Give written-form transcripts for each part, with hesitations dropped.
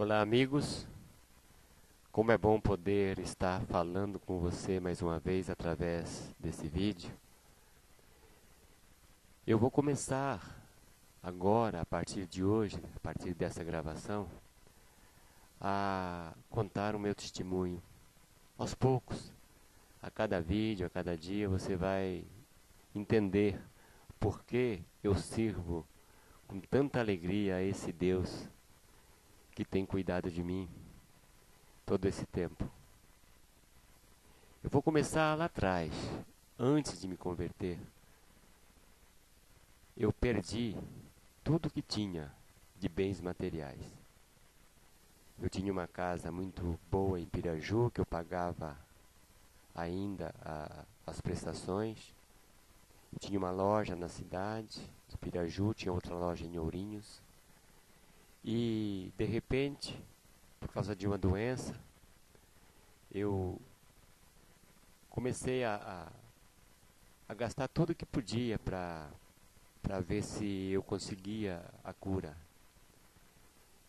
Olá, amigos. Como é bom poder estar falando com você mais uma vez através desse vídeo. Eu vou começar agora, a partir de hoje, a partir dessa gravação, a contar o meu testemunho. Aos poucos, a cada vídeo, a cada dia, você vai entender por que eu sirvo com tanta alegria a esse Deus que tem cuidado de mim todo esse tempo. Eu vou começar lá atrás, antes de me converter. Eu perdi tudo que tinha de bens materiais. Eu tinha uma casa muito boa em Piraju, que eu pagava ainda as prestações. Eu tinha uma loja na cidade de Piraju, tinha outra loja em Ourinhos. E, de repente, por causa de uma doença, eu comecei a gastar tudo o que podia para ver se eu conseguia a cura.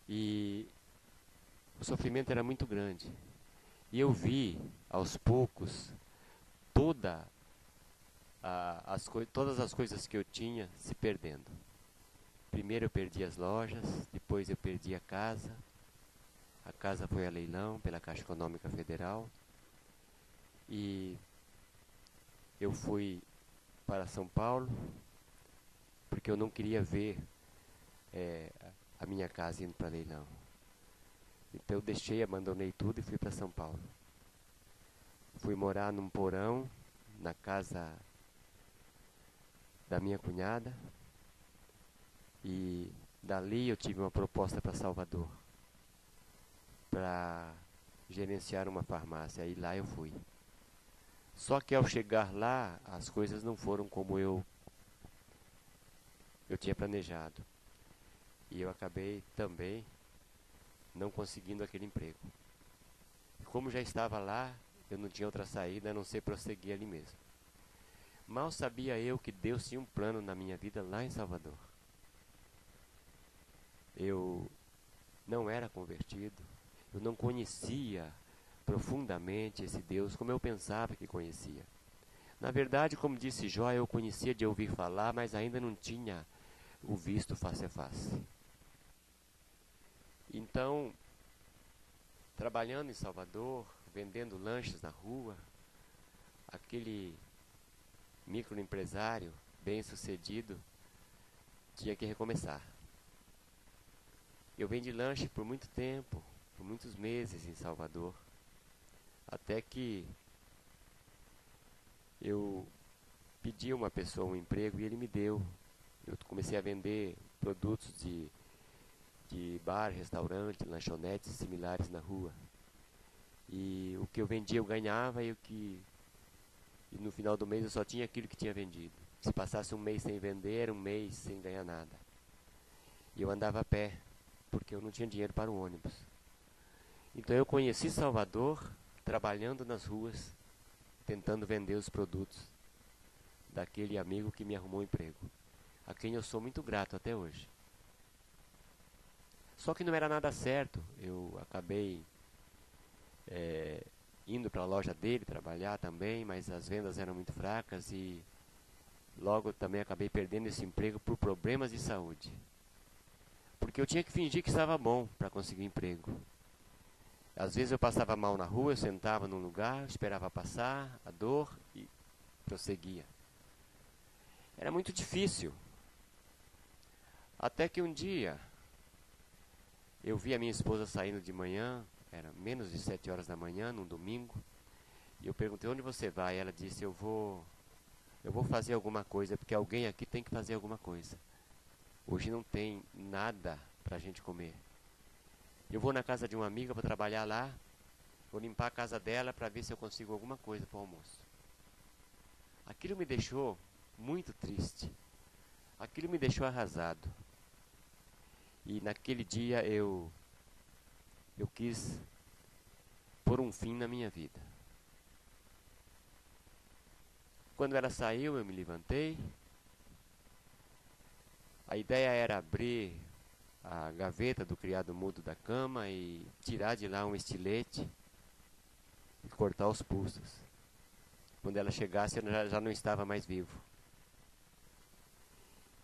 E o sofrimento era muito grande. E eu vi, aos poucos, todas as coisas que eu tinha se perdendo. Primeiro eu perdi as lojas, depois eu perdi a casa. A casa foi a leilão pela Caixa Econômica Federal. E eu fui para São Paulo, porque eu não queria ver a minha casa indo para leilão. Então eu abandonei tudo e fui para São Paulo. Fui morar num porão, na casa da minha cunhada. E dali eu tive uma proposta para Salvador, para gerenciar uma farmácia. E lá eu fui. Só que ao chegar lá, as coisas não foram como eu tinha planejado. E eu acabei também não conseguindo aquele emprego. E como já estava lá, eu não tinha outra saída a não ser prosseguir ali mesmo. Mal sabia eu que Deus tinha um plano na minha vida lá em Salvador. Eu não era convertido, eu não conhecia profundamente esse Deus como eu pensava que conhecia. Na verdade, como disse Jó, eu conhecia de ouvir falar, mas ainda não tinha o visto face a face. Então, trabalhando em Salvador, vendendo lanches na rua, aquele microempresário bem-sucedido tinha que recomeçar. Eu vendi lanche por muito tempo, por muitos meses em Salvador, até que eu pedi a uma pessoa um emprego e ele me deu. Eu comecei a vender produtos de bar, restaurante, lanchonetes similares na rua. E o que eu vendia eu ganhava e no final do mês eu só tinha aquilo que tinha vendido. Se passasse um mês sem vender, um mês sem ganhar nada. E eu andava a pé, porque eu não tinha dinheiro para o ônibus. Então eu conheci Salvador trabalhando nas ruas, tentando vender os produtos daquele amigo que me arrumou um emprego, a quem eu sou muito grato até hoje. Só que não era nada certo. Eu acabei indo para a loja dele trabalhar também, mas as vendas eram muito fracas e logo também acabei perdendo esse emprego por problemas de saúde. Porque eu tinha que fingir que estava bom para conseguir emprego. Às vezes eu passava mal na rua, eu sentava num lugar, esperava passar a dor e prosseguia. Era muito difícil. Até que um dia eu vi a minha esposa saindo de manhã, era menos de 7 horas da manhã, num domingo, e eu perguntei: onde você vai? Ela disse: eu vou fazer alguma coisa, porque alguém aqui tem que fazer alguma coisa. Hoje não tem nada para a gente comer. Eu vou na casa de uma amiga para trabalhar lá, vou limpar a casa dela para ver se eu consigo alguma coisa para o almoço. Aquilo me deixou muito triste. Aquilo me deixou arrasado. E naquele dia eu quis pôr um fim na minha vida. Quando ela saiu, eu me levantei. A ideia era abrir a gaveta do criado mudo da cama e tirar de lá um estilete e cortar os pulsos. Quando ela chegasse, eu já não estava mais vivo.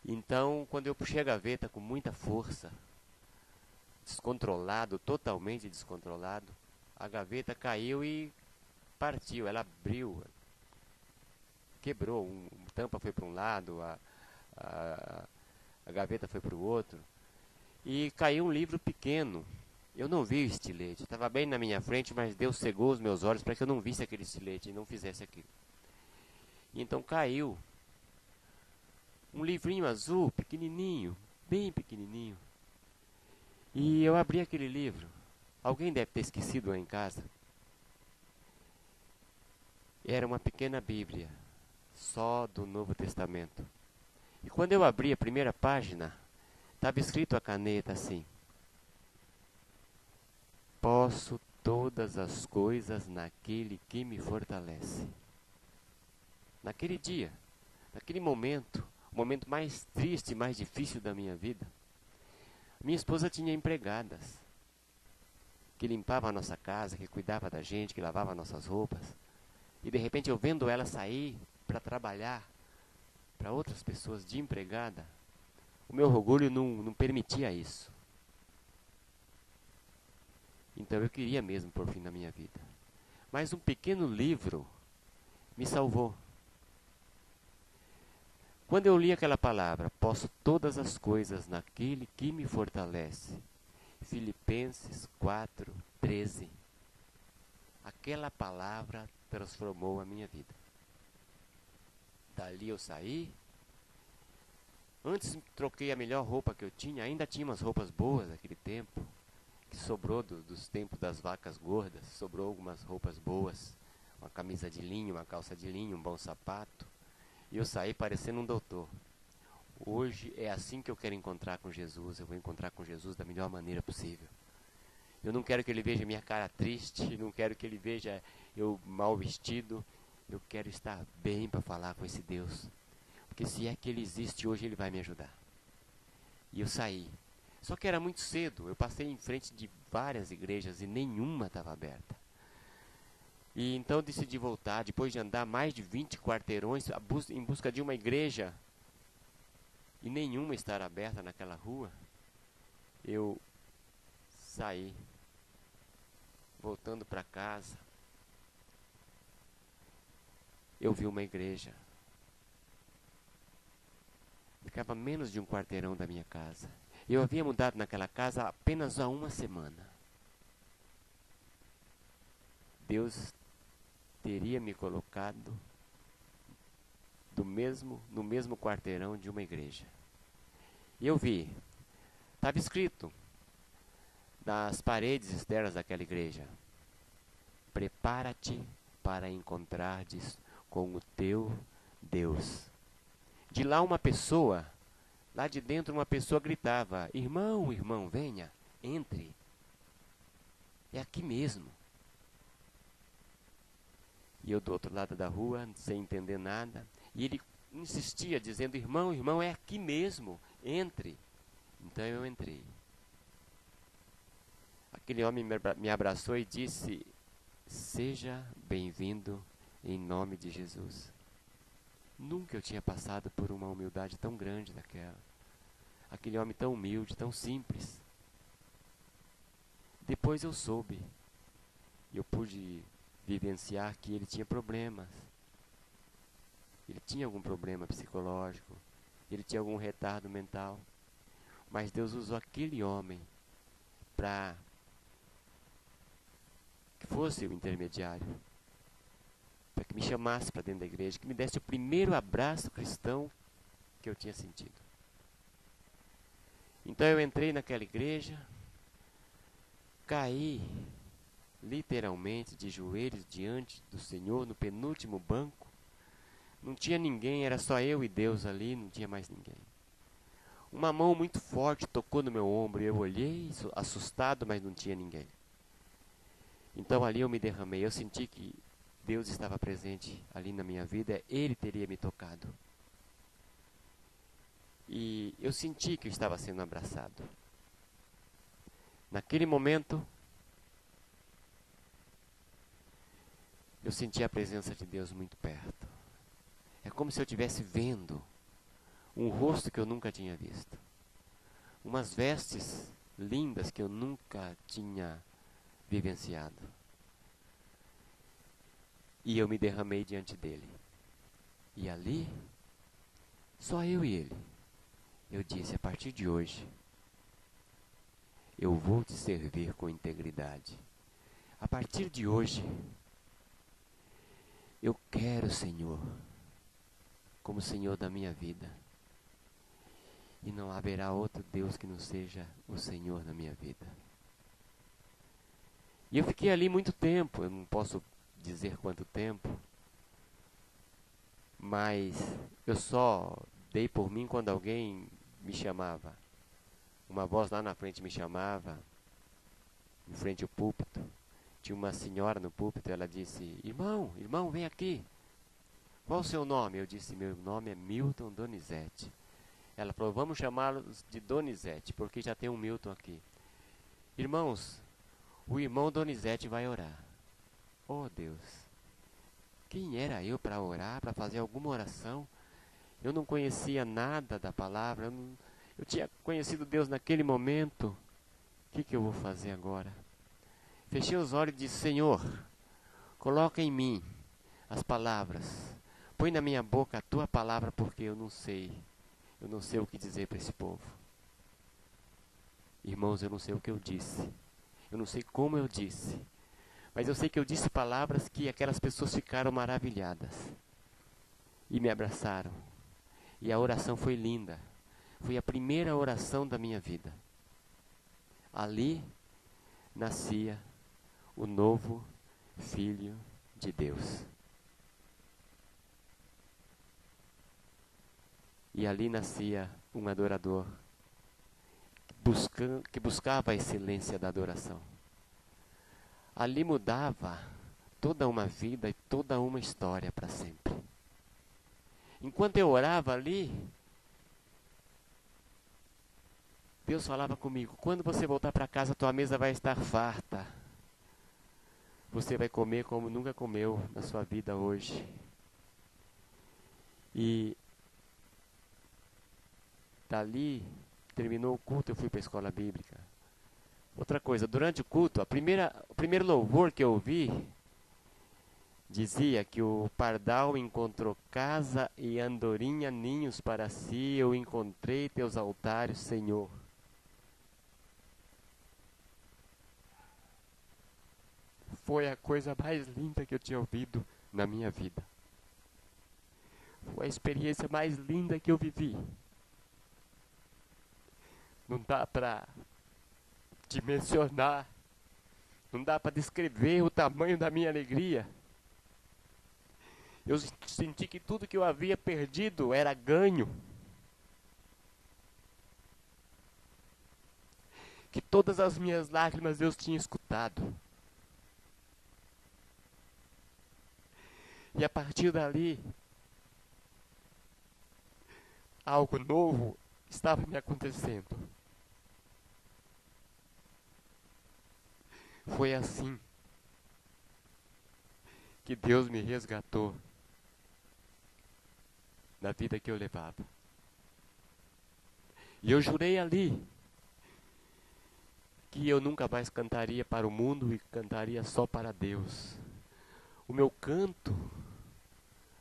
Então, quando eu puxei a gaveta com muita força, descontrolado, totalmente descontrolado, a gaveta caiu e partiu. Ela abriu, quebrou. A tampa foi para um lado, a gaveta foi para o outro. E caiu um livro pequeno. Eu não vi o estilete. Estava bem na minha frente, mas Deus cegou os meus olhos para que eu não visse aquele estilete e não fizesse aquilo. E então caiu um livrinho azul, pequenininho, bem pequenininho. E eu abri aquele livro. Alguém deve ter esquecido lá em casa. Era uma pequena Bíblia, só do Novo Testamento. E quando eu abri a primeira página, estava escrito a caneta assim: posso todas as coisas naquele que me fortalece. Naquele dia, naquele momento, o momento mais triste, mais difícil da minha vida, minha esposa tinha empregadas que limpavam a nossa casa, que cuidava da gente, que lavava nossas roupas. E de repente eu vendo ela sair para trabalhar para outras pessoas de empregada, o meu orgulho não permitia isso. Então eu queria mesmo pôr fim na minha vida. Mas um pequeno livro me salvou. Quando eu li aquela palavra, posso todas as coisas naquele que me fortalece. Filipenses 4:13. Aquela palavra transformou a minha vida. Dali eu saí. Antes troquei a melhor roupa que eu tinha. Ainda tinha umas roupas boas naquele tempo, que sobrou dos tempos das vacas gordas. Sobrou algumas roupas boas. Uma camisa de linho, uma calça de linho, um bom sapato. E eu saí parecendo um doutor. Hoje é assim que eu quero encontrar com Jesus. Eu vou encontrar com Jesus da melhor maneira possível. Eu não quero que ele veja minha cara triste. Não quero que ele veja eu mal vestido. Eu quero estar bem para falar com esse Deus. Porque se é que ele existe hoje, ele vai me ajudar. E eu saí. Só que era muito cedo. Eu passei em frente de várias igrejas e nenhuma estava aberta. E então eu decidi voltar, depois de andar mais de 20 quarteirões em busca de uma igreja e nenhuma estar aberta naquela rua. Eu saí, voltando para casa. Eu vi uma igreja. Ficava menos de um quarteirão da minha casa. Eu havia mudado naquela casa apenas há uma semana. Deus teria me colocado no mesmo quarteirão de uma igreja. E eu vi, estava escrito nas paredes externas daquela igreja: prepara-te para encontrar-te com o teu Deus. De lá lá de dentro uma pessoa gritava: irmão, irmão, venha, entre. É aqui mesmo. E eu do outro lado da rua, sem entender nada, e ele insistia, dizendo: irmão, irmão, é aqui mesmo, entre. Então eu entrei. Aquele homem me abraçou e disse: seja bem-vindo em nome de Jesus. Nunca eu tinha passado por uma humildade tão grande daquela. Aquele homem tão humilde, tão simples. Depois eu soube, e eu pude vivenciar que ele tinha problemas. Ele tinha algum problema psicológico, ele tinha algum retardo mental. Mas Deus usou aquele homem para que fosse o intermediário, para que me chamasse para dentro da igreja, que me desse o primeiro abraço cristão que eu tinha sentido. Então eu entrei naquela igreja, caí literalmente de joelhos diante do Senhor no penúltimo banco. Não tinha ninguém, era só eu e Deus ali, não tinha mais ninguém. Uma mão muito forte tocou no meu ombro e eu olhei, assustado, mas não tinha ninguém. Então ali eu me derramei, eu senti que Deus estava presente ali na minha vida, Ele teria me tocado. E eu senti que eu estava sendo abraçado. Naquele momento, eu senti a presença de Deus muito perto. É como se eu estivesse vendo um rosto que eu nunca tinha visto. Umas vestes lindas que eu nunca tinha vivenciado. E eu me derramei diante dele. E ali, só eu e ele, eu disse: a partir de hoje, eu vou te servir com integridade. A partir de hoje, eu quero o Senhor como Senhor da minha vida. E não haverá outro Deus que não seja o Senhor da minha vida. E eu fiquei ali muito tempo, eu não posso dizer quanto tempo, mas eu só dei por mim quando alguém me chamava. Uma voz lá na frente me chamava, em frente ao púlpito. Tinha uma senhora no púlpito, ela disse: irmão, vem aqui. Qual o seu nome? Eu disse: meu nome é Milton Donizete. Ela falou: vamos chamá-los de Donizete, porque já tem um Milton aqui. Irmãos, o irmão Donizete vai orar. Oh Deus, quem era eu para orar, para fazer alguma oração? Eu não conhecia nada da palavra, eu tinha conhecido Deus naquele momento. O que eu vou fazer agora? Fechei os olhos e disse: Senhor, coloca em mim as palavras. Põe na minha boca a tua palavra, porque eu não sei o que dizer para esse povo. Irmãos, eu não sei o que eu disse. Eu não sei como eu disse. Mas eu sei que eu disse palavras que aquelas pessoas ficaram maravilhadas. E me abraçaram. E a oração foi linda. Foi a primeira oração da minha vida. Ali nascia o novo Filho de Deus. E ali nascia um adorador que buscava a excelência da adoração. Ali mudava toda uma vida e toda uma história para sempre. Enquanto eu orava ali, Deus falava comigo: quando você voltar para casa, tua mesa vai estar farta. Você vai comer como nunca comeu na sua vida hoje. E dali, terminou o culto, eu fui para a escola bíblica. Outra coisa, durante o culto, o primeiro louvor que eu ouvi dizia que o pardal encontrou casa e andorinha ninhos para si, eu encontrei teus altares, Senhor. Foi a coisa mais linda que eu tinha ouvido na minha vida. Foi a experiência mais linda que eu vivi. Não dá para dimensionar, não dá para descrever o tamanho da minha alegria. Eu senti que tudo que eu havia perdido era ganho. Que todas as minhas lágrimas Deus tinha escutado. E a partir dali, algo novo estava me acontecendo. Foi assim que Deus me resgatou da vida que eu levava. E eu jurei ali que eu nunca mais cantaria para o mundo e cantaria só para Deus. O meu canto,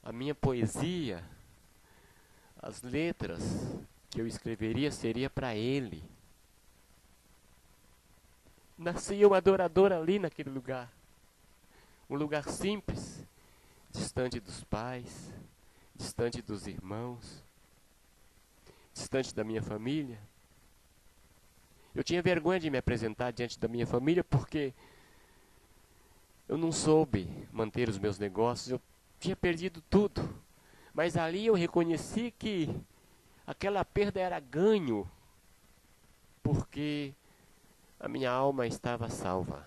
a minha poesia, as letras que eu escreveria seria para Ele. Nascia uma adoradora ali naquele lugar. Um lugar simples, distante dos pais, distante dos irmãos, distante da minha família. Eu tinha vergonha de me apresentar diante da minha família porque eu não soube manter os meus negócios, eu tinha perdido tudo. Mas ali eu reconheci que aquela perda era ganho, porque a minha alma estava salva.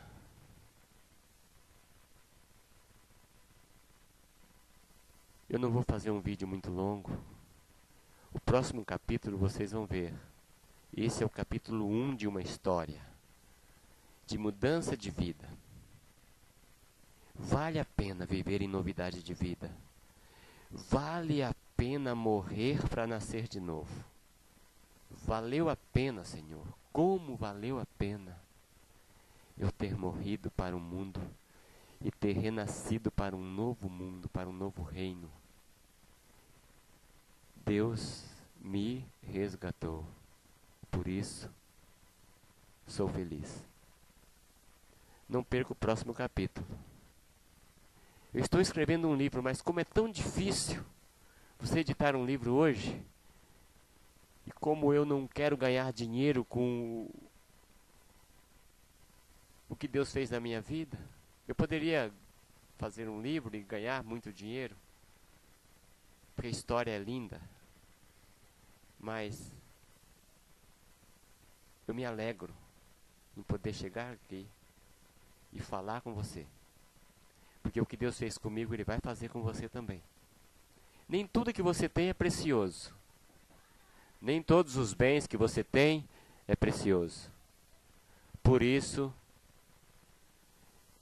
Eu não vou fazer um vídeo muito longo. O próximo capítulo vocês vão ver. Esse é o capítulo 1 de uma história. de mudança de vida. Vale a pena viver em novidade de vida. Vale a pena morrer para nascer de novo. Valeu a pena, Senhor. Como valeu a pena eu ter morrido para o mundo e ter renascido para um novo mundo, para um novo reino. Deus me resgatou. Por isso, sou feliz. Não perca o próximo capítulo. Eu estou escrevendo um livro, mas como é tão difícil você editar um livro hoje, e como eu não quero ganhar dinheiro com o que Deus fez na minha vida, eu poderia fazer um livro e ganhar muito dinheiro, porque a história é linda, mas eu me alegro em poder chegar aqui e falar com você. Porque o que Deus fez comigo, Ele vai fazer com você também. Nem tudo que você tem é precioso. Nem todos os bens que você tem é precioso. Por isso,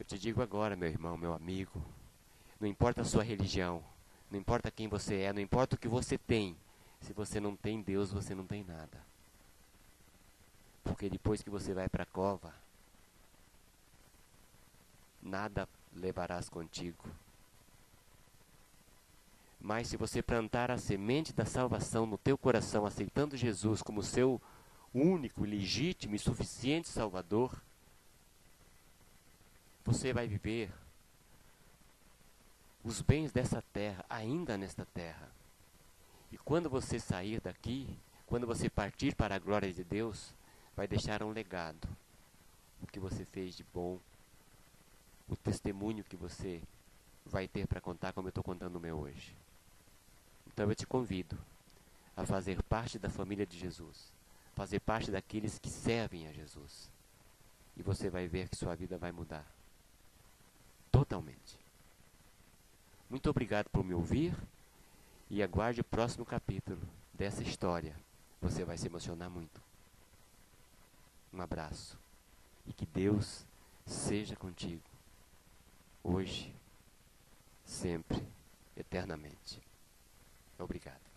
eu te digo agora, meu irmão, meu amigo, não importa a sua religião, não importa quem você é, não importa o que você tem, se você não tem Deus, você não tem nada. Porque depois que você vai para a cova, nada levarás contigo. Mas se você plantar a semente da salvação no teu coração, aceitando Jesus como seu único, legítimo e suficiente Salvador, você vai viver os bens dessa terra, ainda nesta terra. E quando você sair daqui, quando você partir para a glória de Deus, vai deixar um legado. O que você fez de bom, o testemunho que você vai ter para contar, como eu estou contando o meu hoje. Então eu te convido a fazer parte da família de Jesus, fazer parte daqueles que servem a Jesus. E você vai ver que sua vida vai mudar totalmente. Muito obrigado por me ouvir e aguarde o próximo capítulo dessa história. Você vai se emocionar muito. Um abraço e que Deus seja contigo, hoje, sempre, eternamente. Obrigado.